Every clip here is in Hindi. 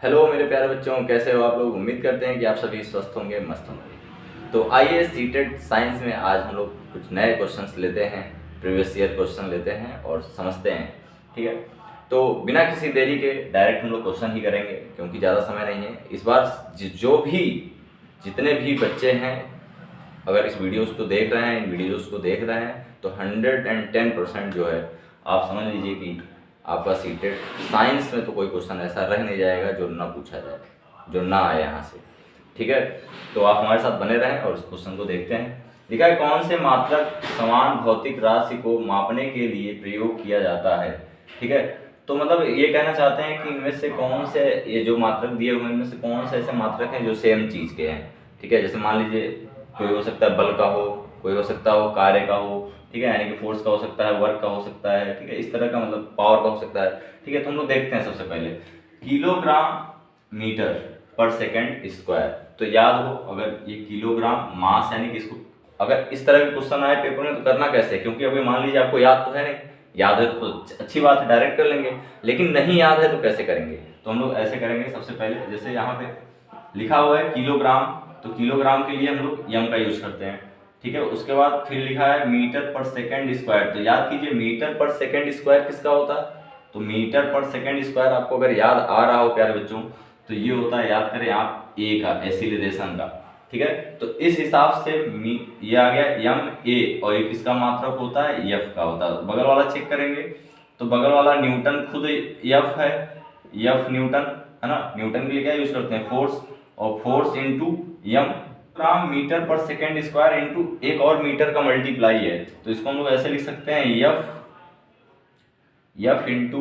हेलो मेरे प्यारे बच्चों, कैसे हो आप लोग। उम्मीद करते हैं कि आप सभी स्वस्थ होंगे, मस्त होंगे। तो आइए सीटेड साइंस में आज हम लोग कुछ नए क्वेश्चंस लेते हैं, प्रीवियस ईयर क्वेश्चन लेते हैं और समझते हैं। ठीक है, तो बिना किसी देरी के डायरेक्ट हम लोग क्वेश्चन ही करेंगे क्योंकि ज़्यादा समय नहीं है इस बार। जो भी जितने भी बच्चे हैं अगर इस वीडियोज़ को देख रहे हैं, इन वीडियोज़ को देख रहे हैं तो 110% जो है आप समझ लीजिए कि आपका सीटेड साइंस में तो कोई क्वेश्चन ऐसा रह नहीं जाएगा जो ना पूछा जाए, जो ना आए यहाँ से। ठीक है, तो आप हमारे साथ बने रहें और इस क्वेश्चन को देखते हैं। लिखा है, कौन से मात्रक समान भौतिक राशि को मापने के लिए प्रयोग किया जाता है। ठीक है, तो मतलब ये कहना चाहते हैं कि इनमें से कौन से, ये जो मात्रक दिए हुए हैं इनमें से कौन से ऐसे मात्रक हैं जो सेम चीज़ के हैं। ठीक है, जैसे मान लीजिए कोई हो सकता है बल का हो, कोई हो सकता हो कार्य का हो, ठीक है, यानी कि फोर्स का हो सकता है, वर्क का हो सकता है, ठीक है, इस तरह का मतलब पावर का हो सकता है। ठीक है, तो हम लोग देखते हैं सबसे पहले किलोग्राम मीटर पर सेकंड स्क्वायर। तो याद हो, अगर ये किलोग्राम मास यानी कि इसको अगर इस तरह के क्वेश्चन आए पेपर में तो करना कैसे है, क्योंकि अभी मान लीजिए आपको याद तो है नहीं, याद है तो अच्छी बात है, डायरेक्ट कर लेंगे, लेकिन नहीं याद है तो कैसे करेंगे। तो हम लोग ऐसे करेंगे, सबसे पहले जैसे यहाँ पे लिखा हुआ है किलोग्राम, तो किलोग्राम के लिए हम लोग यम का यूज करते हैं। ठीक है, उसके बाद फिर लिखा है मीटर पर सेकंड स्क्वायर। तो याद कीजिए मीटर पर सेकंड स्क्वायर किसका होता है, तो मीटर पर सेकंड स्क्वायर आपको अगर याद आ रहा हो प्यारे बच्चों तो ये होता है, याद करें आप, ए का, एसिलेशन का। ठीक है, तो इस हिसाब से ये आ गया यम ए, और ये किसका मात्रक होता है, एफ का होता है। बगल वाला चेक करेंगे तो बगल वाला न्यूटन खुद एफ है, एफ न्यूटन है ना। न्यूटन के लिए क्या यूज करते हैं, फोर्स, और फोर्स इंटू यम ग्राम मीटर पर सेकेंड स्क्वायर इंटू एक और मीटर का मल्टीप्लाई है। तो इसको हम लोग ऐसे लिख सकते हैं एफ इंटू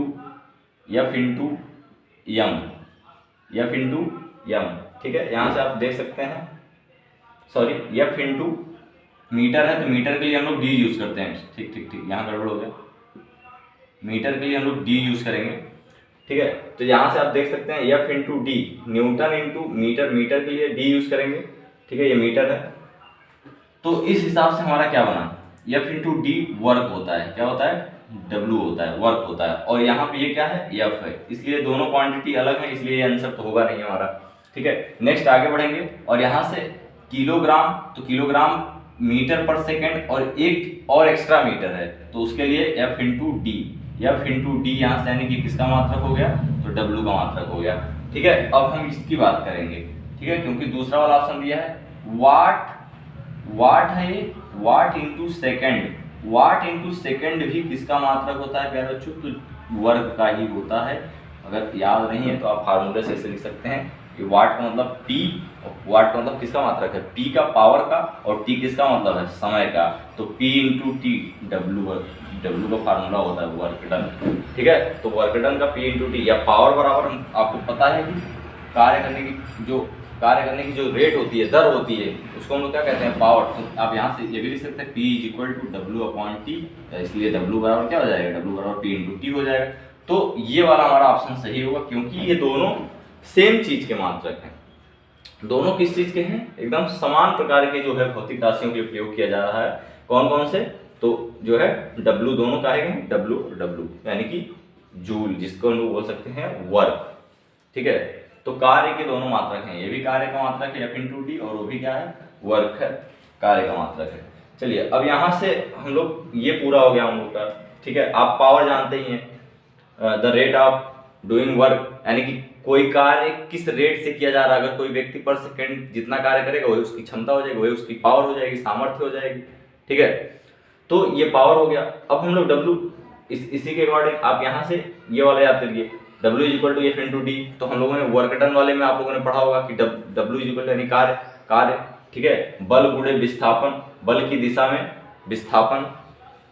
यम, एफ इंटू यम। ठीक है, यहाँ से आप देख सकते हैं, सॉरी, एफ इंटू मीटर है तो मीटर के लिए हम लोग डी यूज करते हैं। ठीक ठीक ठीक, यहाँ गड़बड़ हो गया, मीटर के लिए हम लोग डी यूज करेंगे। ठीक है, तो यहाँ से आप देख सकते हैं F into D, newton into metre, metre के लिए डी यूज करेंगे। ठीक है, ये मीटर है, तो इस हिसाब से हमारा क्या बना, एफ इंटू डी वर्क होता है, क्या होता है, डब्ल्यू होता है, वर्क होता है, और यहाँ पे ये क्या है, एफ है, इसलिए दोनों क्वांटिटी अलग है, इसलिए ये आंसर तो होगा नहीं हमारा। ठीक है, नेक्स्ट आगे बढ़ेंगे और यहाँ से किलोग्राम, तो किलोग्राम मीटर पर सेकेंड और एक और एक्स्ट्रा मीटर है, तो उसके लिए F into D, F into D यहाँ से यानी कि किसका मात्रक हो गया, तो डब्ल्यू का मात्रक हो गया। ठीक है, अब हम इसकी बात करेंगे। ठीक है, क्योंकि दूसरा वाला ऑप्शन दिया है वाट, वाट है ये, वाट इंटू सेकेंड, वाट इंटू सेकेंड भी किसका मात्रक होता है प्यारे बच्चों, तो वर्ग का ही होता है। अगर याद नहीं है तो आप फार्मूले से इसे लिख सकते हैं कि वाट का मतलब पी, वाट का मतलब किसका मात्रक है, पी का, पावर का, और टी किसका मतलब है, समय का, तो P into T, W, W का फार्मूला होता है वर्क डन। ठीक है, तो वर्क डन का पी इंटू टी या पावर बराबर, आपको पता है कि कार्य करने की जो रेट होती है, दर होती है, उसको हम लोग क्या कहते हैं, पावर। तो आप यहाँ से ये भी लिख सकते हैं P is equal to W upon T, इसलिए W बराबर क्या हो जाएगा, W बराबर P इंटू टी हो जाएगा। तो ये वाला हमारा ऑप्शन सही होगा, क्योंकि ये दोनों सेम चीज के मात्रक हैं। दोनों किस चीज के हैं, एकदम समान प्रकार के जो है भौतिक राशियों के लिए प्रयोग किया जा रहा है। कौन कौन से, तो जो है W, दोनों कहे गए W W यानी कि जूल, जिसको हम लोग बोल सकते हैं वर्क। ठीक है, तो कार्य के दोनों मात्रक हैं, ये भी कार्य का मात्रक है एफ इंटू डी, और वो भी क्या है, वर्क है, कार्य का मात्रक है। चलिए, अब यहाँ से हम लोग, ये पूरा हो गया हम लोग का। ठीक है, आप पावर जानते ही हैं, the rate of doing work, यानी कि कोई कार्य किस रेट से किया जा रहा है। अगर कोई व्यक्ति पर सेकेंड जितना कार्य करेगा वही उसकी क्षमता हो जाएगी, वही उसकी पावर हो जाएगी, सामर्थ्य हो जाएगी। ठीक है, तो ये पावर हो गया। अब हम लोग डब्ल्यू, इसी के अकॉर्डिंग आप यहाँ से ये वाला याद करिए, W is equal to F into D. तो हम लोगों ने वर्क डन वाले में आप लोगों ने पढ़ा होगा कि W इज इक्वल यानी कार्य, कार्य, ठीक है, बल गुणे विस्थापन, बल की दिशा में विस्थापन,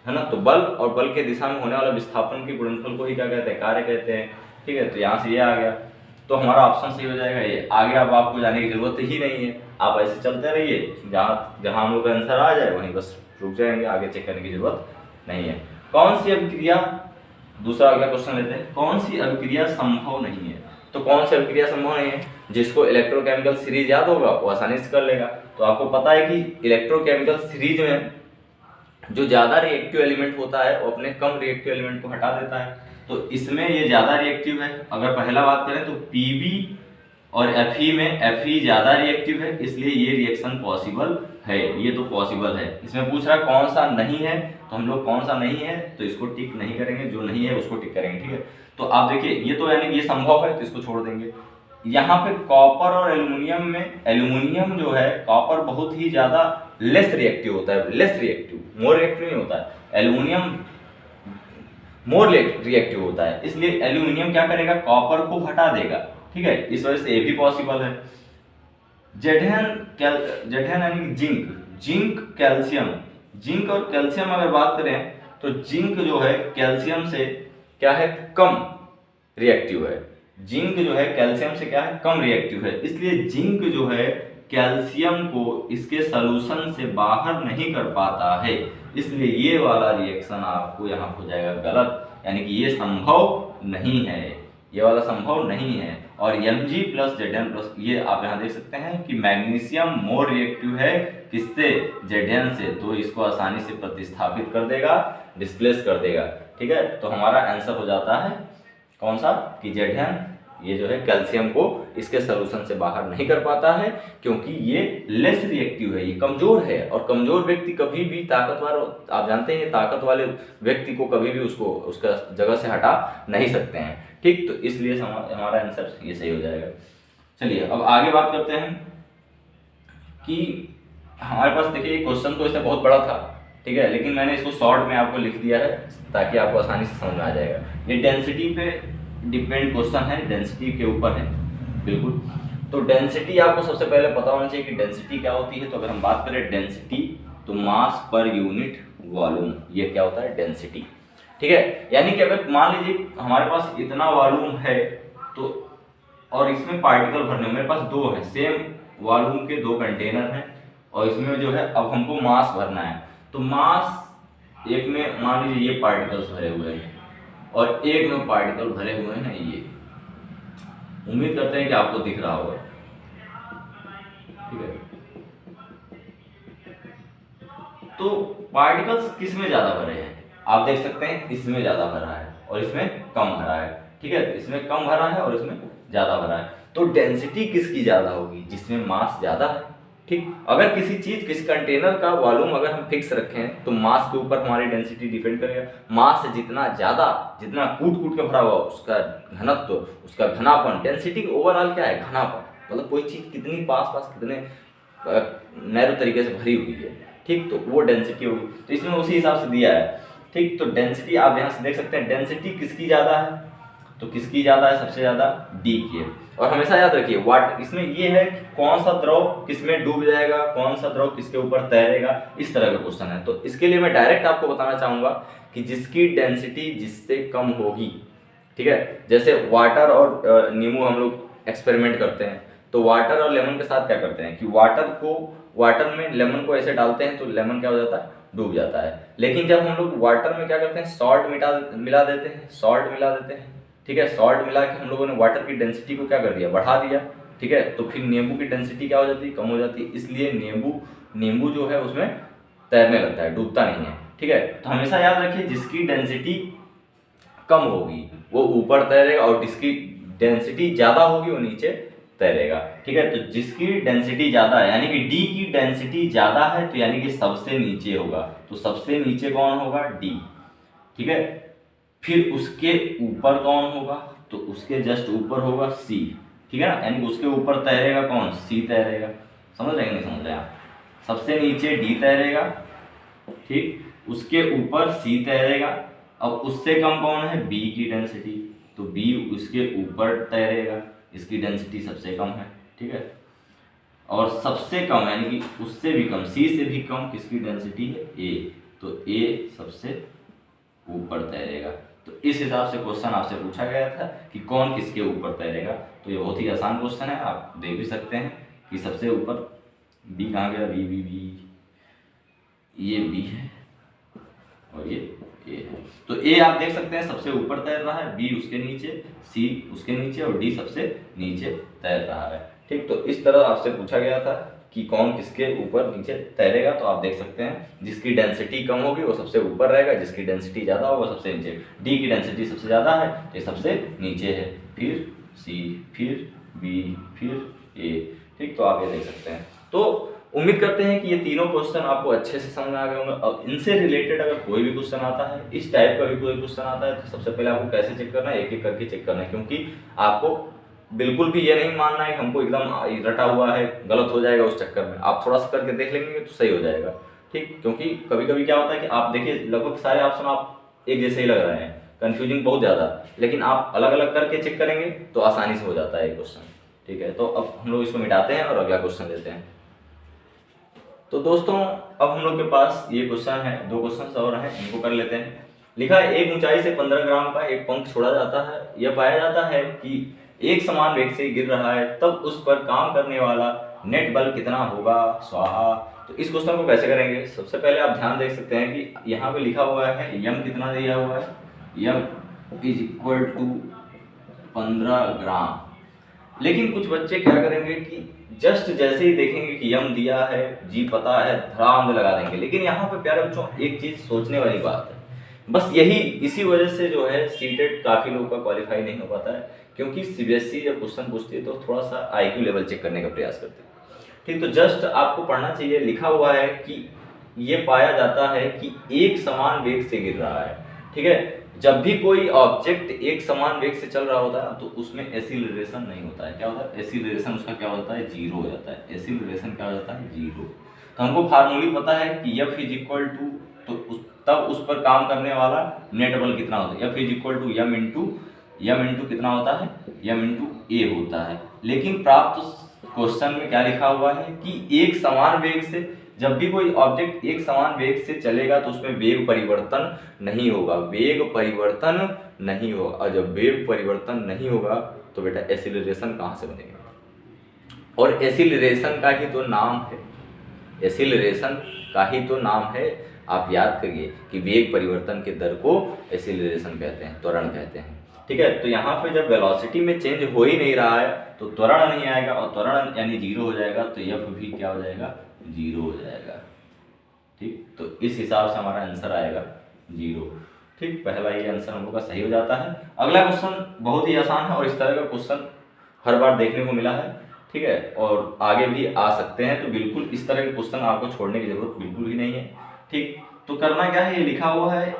है ना, तो बल और बल के दिशा में होने वाला विस्थापन के गुणनफल को ही क्या कहते हैं, कार्य कहते हैं। ठीक है, तो यहाँ से ये आ गया, तो हमारा ऑप्शन सही हो जाएगा ये। आगे अब आपको जाने की जरूरत ही नहीं है, आप ऐसे चलते रहिए, जहाँ जहाँ हम लोग का आंसर आ जाए वहीं बस रुक जाएंगे, आगे चेक करने की जरूरत नहीं है। कौन सी अभिक्रिया, दूसरा अगला क्वेश्चन लेते हैं, कौन सी अभिक्रिया संभव नहीं है। तो कौन सी अभिक्रिया संभव नहीं है, जिसको इलेक्ट्रोकेमिकल सीरीज याद होगा वो आसानी से कर लेगा। तो आपको पता है कि इलेक्ट्रोकेमिकल सीरीज में जो ज़्यादा रिएक्टिव एलिमेंट होता है वो अपने कम रिएक्टिव एलिमेंट को हटा देता है। तो इसमें ये ज़्यादा रिएक्टिव है। अगर पहला बात करें तो Pb और Fe में Fe ज़्यादा रिएक्टिव है, इसलिए ये रिएक्शन पॉसिबल है, ये तो पॉसिबल है। इसमें पूछ रहा कौन सा नहीं है, तो हम लोग कौन सा नहीं है तो इसको टिक नहीं करेंगे, जो नहीं है उसको टिक करेंगे, ठीक है। तो आप देखिए ये तो यानी कि ये संभव है, तो इसको छोड़ देंगे। यहाँ पे कॉपर और एल्यूमिनियम में, एल्यूमिनियम जो है कॉपर बहुत ही ज़्यादा लेस रिएक्टिव होता है, लेस रिएक्टिव, मोर रिएक्टिव नहीं होता है। एल्यूमिनियम मोर रिएक्टिव होता है, इसलिए एल्यूमिनियम क्या करेगा, कॉपर को हटा देगा, ठीक है। इस वजह से ये भी पॉसिबल है। जेडन यानी कि जिंक, जिंक कैल्शियम, जिंक और कैल्शियम अगर बात करें तो जिंक जो है कैल्शियम से क्या है, कम रिएक्टिव है। जिंक जो है कैल्शियम से क्या है, कम रिएक्टिव है, इसलिए जिंक जो है कैल्शियम को इसके सॉल्यूशन से बाहर नहीं कर पाता है, इसलिए ये वाला रिएक्शन आपको यहाँ हो जाएगा गलत, यानी कि ये संभव नहीं है, ये वाला संभव नहीं है। और Mg प्लस Zn प्लस, ये आप यहाँ देख सकते हैं कि मैग्नीशियम मोर रिएक्टिव है किससे, Zn से, तो इसको आसानी से प्रतिस्थापित कर देगा, डिस्प्लेस कर देगा, ठीक है। तो हमारा आंसर हो जाता है कौन सा, कि Zn ये जो है कैल्शियम को इसके सॉल्यूशन से बाहर नहीं कर पाता है, क्योंकि ये लेस रिएक्टिव है, ये कमजोर है। और कमजोर व्यक्ति कभी भी ताकतवर, आप जानते हैं ताकत वाले व्यक्ति को कभी भी उसको उसका जगह से हटा नहीं सकते हैं, ठीक। तो इसलिए हमारा आंसर ये सही हो जाएगा। चलिए अब आगे बात करते हैं कि हमारे पास देखिए क्वेश्चन तो इससे बहुत बड़ा था, ठीक है, लेकिन मैंने इसको शॉर्ट में आपको लिख दिया है ताकि आपको आसानी से समझ में आ जाएगा। ये डेंसिटी पे डिपेंड क्वेश्चन है, डेंसिटी के ऊपर है बिल्कुल। तो डेंसिटी आपको सबसे पहले पता होना चाहिए कि डेंसिटी क्या होती है। तो अगर हम बात करें डेंसिटी, तो मास पर यूनिट वॉल्यूम, ये क्या होता है, डेंसिटी, ठीक है। यानी कि अगर मान लीजिए हमारे पास इतना वॉल्यूम है, तो और इसमें पार्टिकल भरने, मेरे पास दो है, सेम वॉल्यूम के दो कंटेनर हैं, और इसमें जो है अब हमको मास भरना है। तो मास, एक में मान लीजिए ये पार्टिकल्स भरे हुए हैं और एक में पार्टिकल भरे हुए हैं, ये उम्मीद करते हैं कि आपको दिख रहा होगा, ठीक है। तो पार्टिकल्स किस में ज्यादा भरे हैं, आप देख सकते हैं इसमें ज्यादा भरा है और इसमें कम भरा है, ठीक है। इसमें कम भरा है और इसमें ज्यादा भरा है। तो डेंसिटी किसकी ज्यादा होगी, जिसमें मास ज्यादा है, ठीक। अगर किसी चीज, किसी कंटेनर का वॉल्यूम अगर हम फिक्स रखें तो मास के ऊपर हमारी डेंसिटी डिपेंड करेगा। मास से जितना ज्यादा, जितना कूट कूट के भरा हुआ, उसका घनत्व, उसका घनापन, डेंसिटी ओवरऑल क्या है, घनापन, मतलब कोई चीज कितनी पास पास, कितने नैरो तरीके से भरी हुई है, ठीक, तो वो डेंसिटी होगी। तो इसमें उसी हिसाब से दिया है, ठीक। तो डेंसिटी आप यहाँ से देख सकते हैं, डेंसिटी किसकी ज्यादा है, तो किसकी ज्यादा है, सबसे ज्यादा डी की है। और हमेशा याद रखिए वाटर, इसमें ये है कि कौन सा द्रव किसमें डूब जाएगा, कौन सा द्रव किसके ऊपर तैरेगा, इस तरह का क्वेश्चन है। तो इसके लिए मैं डायरेक्ट आपको बताना चाहूंगा कि जिसकी डेंसिटी जिससे कम होगी, ठीक है। जैसे वाटर और नींबू हम लोग एक्सपेरिमेंट करते हैं, तो वाटर और लेमन के साथ क्या करते हैं कि वाटर में लेमन को ऐसे डालते हैं तो लेमन क्या हो जाता है, डूब जाता है। लेकिन जब हम लोग वाटर में क्या करते हैं, सॉल्ट मिला देते हैं, सॉल्ट मिला देते हैं, ठीक है। सॉल्ट मिला के हम लोगों ने वाटर की डेंसिटी को क्या कर दिया, बढ़ा दिया, ठीक है। तो फिर नींबू की डेंसिटी क्या हो जाती है, कम हो जाती है, इसलिए नींबू जो है उसमें तैरने लगता है, डूबता नहीं है, ठीक है। तो हमेशा याद रखिए जिसकी डेंसिटी कम होगी वो ऊपर तैरेगा और जिसकी डेंसिटी ज्यादा होगी वो नीचे तैरेगा, ठीक है। तो जिसकी डेंसिटी ज्यादा है, यानी कि डी की डेंसिटी ज्यादा है, तो यानी कि सबसे नीचे होगा, तो सबसे नीचे कौन होगा, डी, ठीक है। फिर उसके ऊपर कौन होगा, तो उसके जस्ट ऊपर होगा सी, ठीक है ना, यानी कि उसके ऊपर तैरेगा कौन, सी तैरेगा। समझ रहे हैं नहीं समझ रहे आप, सबसे नीचे डी तैरेगा, ठीक, उसके ऊपर सी तैरेगा। अब उससे कम कौन है, बी की डेंसिटी, तो बी उसके ऊपर तैरेगा, इसकी डेंसिटी सबसे कम है, ठीक है। और सबसे कम यानी कि उससे भी कम, सी से भी कम किसकी डेंसिटी है, ए, तो ए सबसे ऊपर तैरेगा। तो इस हिसाब से क्वेश्चन आपसे पूछा गया था कि कौन किसके ऊपर तैरेगा। तो ये बहुत ही आसान क्वेश्चन है, आप देख भी सकते हैं कि सबसे ऊपर बी कहाँ गया, बी बी बी, ये बी है और ये ए है। तो ए आप देख सकते हैं सबसे ऊपर तैर रहा है, बी उसके नीचे, सी उसके नीचे और डी सबसे नीचे तैर रहा है, ठीक। तो इस तरह आपसे पूछा गया था कि कौन किसके ऊपर नीचे तैरेगा, तो आप देख सकते हैं जिसकी डेंसिटी कम होगी वो सबसे ऊपर रहेगा, जिसकी डेंसिटी ज़्यादा होगा सबसे नीचे। डी की डेंसिटी सबसे ज़्यादा है तो ये सबसे नीचे है, फिर सी, फिर बी, फिर ए। ठीक, तो आप ये देख सकते हैं। तो उम्मीद करते हैं कि ये तीनों क्वेश्चन आपको अच्छे से समझ में आ गए होंगे। और इनसे रिलेटेड अगर कोई भी क्वेश्चन आता है, इस टाइप का भी कोई क्वेश्चन आता है, तो सबसे पहले आपको कैसे चेक करना है, एक एक करके चेक करना है, क्योंकि आपको बिल्कुल भी ये नहीं मानना है कि हमको एकदम रटा हुआ है, गलत हो जाएगा उस चक्कर में। आप थोड़ा सा करके देख लेंगे तो सही हो जाएगा। ठीक, क्योंकि कभी कभी क्या होता है कि आप देखिए लगभग सारे ऑप्शन आप एक जैसे ही लग रहे हैं, कंफ्यूजिंग बहुत ज़्यादा, लेकिन आप अलग अलग करके चेक करेंगे तो आसानी से हो जाता है क्वेश्चन। ठीक है, तो अब हम लोग इसको मिटाते हैं और अगला क्वेश्चन लेते हैं। तो दोस्तों अब हम लोग के पास ये क्वेश्चन है, 2 क्वेश्चन और हैं, इनको कर लेते हैं। लिखा है एक ऊंचाई से 15 ग्राम का एक पंख छोड़ा जाता है, यह पाया जाता है कि एक समान वेग से गिर रहा है, तब उस पर काम करने वाला नेट बल कितना होगा, स्वाहा। तो इस क्वेश्चन को कैसे करेंगे, सबसे पहले आप ध्यान देख सकते हैं कि यहाँ पे लिखा हुआ है यम कितना दिया हुआ है, यम इज इक्वल टू 15 ग्राम। लेकिन कुछ बच्चे क्या करेंगे कि जस्ट जैसे ही देखेंगे कि यम दिया है, जी पता है, धड़ाम लगा देंगे। लेकिन यहाँ पे प्यारे बच्चों एक चीज सोचने वाली बात है, बस यही इसी वजह से जो है सीटेट काफी लोगों का क्वालिफाई नहीं हो पाता है, क्योंकि सीबीएसई जब क्वेश्चन पूछती है तो थोड़ा सा आईक्यू लेवल चेक करने का प्रयास करते हैं। ठीक, तो जस्ट आपको पढ़ना चाहिए, लिखा हुआ है कि ये पाया जाता है कि एक समान वेग से गिर रहा है। ठीक है, जब भी कोई ऑब्जेक्ट एक समान वेग से चल रहा होता है तो उसमें एसिलरेशन नहीं होता है। क्या होता है, एसिलरेशन उसका क्या होता है, जीरो हो जाता है। एसिलरेशन क्या हो जाता है, जीरो। तो हमको फार्मूली पता है कि F इज इक्वल टू, तो तब उस पर काम करने वाला नेट बल कितना होता है, F is equal to M into कितना होता है, यम इंटू ए होता है। लेकिन प्राप्त क्वेश्चन में क्या लिखा हुआ है कि एक समान वेग से, जब भी कोई ऑब्जेक्ट एक समान वेग से चलेगा तो उसमें वेग परिवर्तन नहीं होगा, वेग परिवर्तन नहीं होगा। और जब वेग परिवर्तन नहीं होगा तो बेटा एसिलरेशन कहाँ से बनेगा, और एसिलरेशन का ही तो नाम है, एसिलरेशन का ही तो नाम है। आप याद करिए कि वेग परिवर्तन के दर को एसिलरेशन कहते हैं, त्वरण कहते हैं। ठीक है, तो यहाँ पे जब वेलोसिटी में चेंज हो ही नहीं रहा है तो त्वरण नहीं आएगा, और त्वरण यानी जीरो हो जाएगा, तो एफ भी क्या हो जाएगा, जीरो हो जाएगा। ठीक, तो इस हिसाब से हमारा आंसर आएगा जीरो। ठीक, पहला ये आंसर हम लोग का सही हो जाता है। अगला क्वेश्चन बहुत ही आसान है और इस तरह का क्वेश्चन हर बार देखने को मिला है। ठीक है, और आगे भी आ सकते हैं, तो बिल्कुल इस तरह के क्वेश्चन आपको छोड़ने की जरूरत बिल्कुल भी नहीं है। ठीक, तो करना क्या है, ये लिखा हुआ है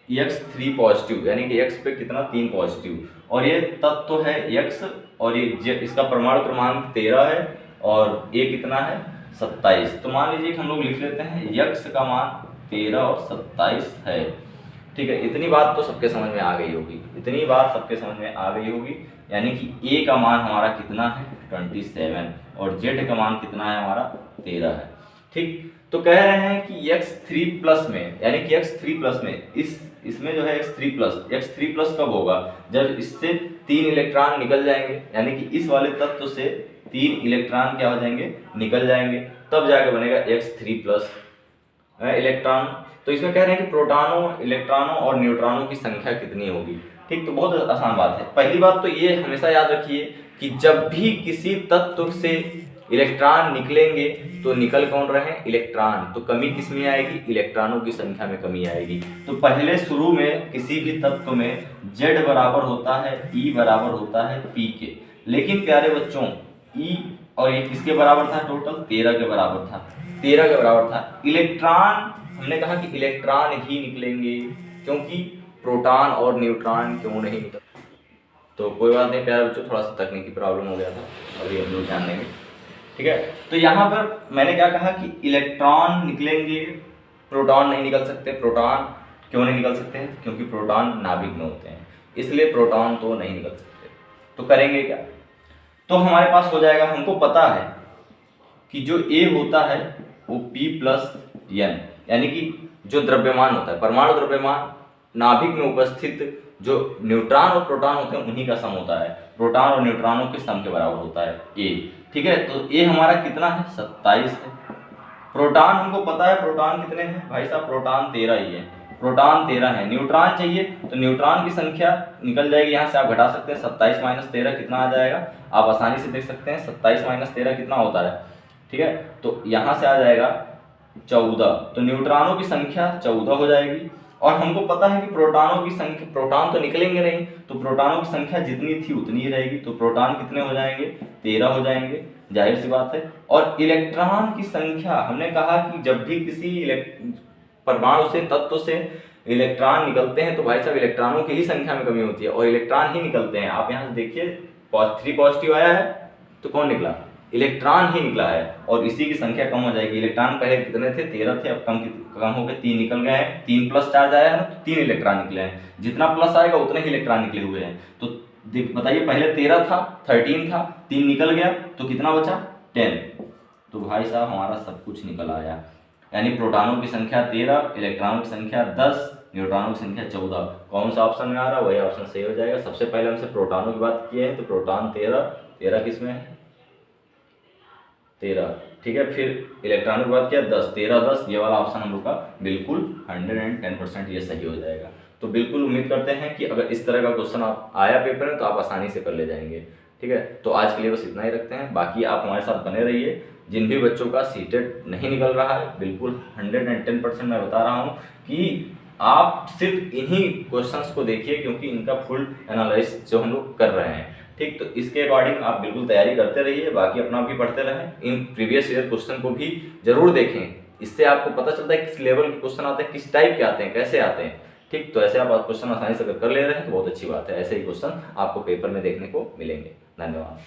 x3 पॉजिटिव, यानी कि x पे कितना 3 पॉजिटिव, और ये तत्व तो है x, और ये इसका परमाणु क्रमांक 13 है, और ये कितना है 27। तो मान लीजिए कि हम लोग लिख लेते हैं x का मान 13 और 27 है। ठीक है, इतनी बात तो सबके समझ में आ गई होगी, इतनी बात सबके समझ में आ गई होगी, यानी कि a का मान हमारा कितना है 27, और z का मान कितना है हमारा 13 है। ठीक, तो कह रहे हैं कि x3 प्लस में, यानी कि x3 प्लस में इसमें जो है x3 प्लस कब होगा, जब इससे 3 इलेक्ट्रॉन निकल जाएंगे, यानी कि इस वाले तत्व से 3 इलेक्ट्रॉन क्या हो जाएंगे, निकल जाएंगे, तब जाके बनेगा x3 प्लस इलेक्ट्रॉन। तो इसमें कह रहे हैं कि प्रोटॉनों, इलेक्ट्रॉनों और न्यूट्रॉनों की संख्या कितनी होगी। ठीक, तो बहुत आसान बात है। पहली बात तो ये हमेशा याद रखिए कि जब भी किसी तत्व से इलेक्ट्रॉन निकलेंगे तो निकल कौन रहे हैं, इलेक्ट्रॉन, तो कमी किस में आएगी, इलेक्ट्रॉनों की संख्या में कमी आएगी। तो पहले शुरू में किसी भी तत्व में Z बराबर होता है E बराबर होता है P के। लेकिन प्यारे बच्चों E और ये किसके बराबर था, टोटल 13 के बराबर था, 13 के बराबर था। इलेक्ट्रॉन हमने कहा कि इलेक्ट्रॉन ही निकलेंगे, क्योंकि प्रोटॉन और न्यूट्रॉन क्यों नहीं निकल। तो कोई बात नहीं प्यारे बच्चों, थोड़ा सा तकनीकी प्रॉब्लम हो गया था, अभी हम लोग ध्यान देंगे। ठीक है, तो यहाँ पर मैंने क्या कहा कि इलेक्ट्रॉन निकलेंगे, प्रोटॉन नहीं निकल सकते। प्रोटॉन क्यों नहीं निकल सकते हैं, क्योंकि प्रोटॉन नाभिक में होते हैं, इसलिए प्रोटॉन तो नहीं निकल सकते। तो करेंगे क्या, तो हमारे पास हो जाएगा, हमको पता है कि जो A होता है वो P प्लस N, यानी कि जो द्रव्यमान होता है, परमाणु द्रव्यमान, नाभिक में उपस्थित जो न्यूट्रॉन और प्रोटॉन होते हैं उन्हीं का सम होता है, प्रोटॉन और न्यूट्रॉनों के सम के बराबर होता है A। ठीक है, तो A हमारा कितना है 27 है। प्रोटॉन हमको पता है, प्रोटॉन कितने हैं भाई साहब, प्रोटॉन 13 ही है, प्रोटॉन 13 है। न्यूट्रॉन चाहिए तो न्यूट्रॉन की संख्या निकल जाएगी, यहाँ से आप घटा सकते हैं, 27 माइनस 13 कितना आ जाएगा, आप आसानी से देख सकते हैं 27 माइनस 13 कितना होता है ठीक है, तो यहाँ से आ जाएगा 14, तो न्यूट्रॉनों की संख्या 14 हो जाएगी। और हमको पता है कि प्रोटॉनों की संख्या, प्रोटॉन तो निकलेंगे नहीं, तो प्रोटॉनों की संख्या जितनी थी उतनी ही रहेगी, तो प्रोटॉन कितने हो जाएंगे, 13 हो जाएंगे, जाहिर सी बात है। और इलेक्ट्रॉन की संख्या, हमने कहा कि जब भी किसी परमाणु से, तत्व से इलेक्ट्रॉन निकलते हैं तो भाई साहब इलेक्ट्रॉनों की ही संख्या में कमी होती है और इलेक्ट्रॉन ही निकलते हैं। आप यहाँ से देखिए 3 पॉजिटिव आया है तो कौन निकला, इलेक्ट्रॉन ही निकला है, और इसी की संख्या कम हो जाएगी। इलेक्ट्रॉन पहले कितने थे, 13 थे, अब कम हो गए 3 निकल गए हैं। 3 प्लस चार्ज आया है ना, तो 3 इलेक्ट्रॉन निकले हैं, जितना प्लस आएगा उतने ही इलेक्ट्रॉन निकले हुए हैं। तो बताइए, पहले 13 था, 13 था, 3 निकल गया तो कितना बचा, 10। तो भाई साहब हमारा सब कुछ निकल आया, यानी प्रोटॉनों की संख्या 13, इलेक्ट्रॉनों की संख्या 10, न्यूट्रॉनों की संख्या 14। कौन सा ऑप्शन में आ रहा है, वही ऑप्शन सही हो जाएगा। सबसे पहले हमसे प्रोटॉनों की बात की है, तो प्रोटॉन 13 किस में है, 13, ठीक है। फिर इलेक्ट्रॉनों की बात किया 10, 13 10, ये वाला ऑप्शन हम लोग का बिल्कुल 110% ये सही हो जाएगा। तो बिल्कुल उम्मीद करते हैं कि अगर इस तरह का क्वेश्चन आप आया पेपर में तो आप आसानी से कर ले जाएंगे, ठीक है। तो आज के लिए बस इतना ही रखते हैं, बाकी आप हमारे साथ बने रहिए। जिन भी बच्चों का सीटेट नहीं निकल रहा है, बिल्कुल 110% मैं बता रहा हूँ कि आप सिर्फ इन्हीं क्वेश्चंस को देखिए, क्योंकि इनका फुल एनालिसिस जो हम लोग कर रहे हैं, ठीक। तो इसके अकॉर्डिंग आप बिल्कुल तैयारी करते रहिए, बाकी अपना भी पढ़ते रहें। इन प्रीवियस ईयर क्वेश्चन को भी जरूर देखें, इससे आपको पता चलता है किस लेवल के क्वेश्चन आते हैं, किस टाइप के आते हैं, कैसे आते हैं, ठीक। तो ऐसे आप क्वेश्चन आसानी से कर ले रहे हैं तो बहुत अच्छी बात है। ऐसे ही क्वेश्चन आपको पेपर में देखने को मिलेंगे। धन्यवाद।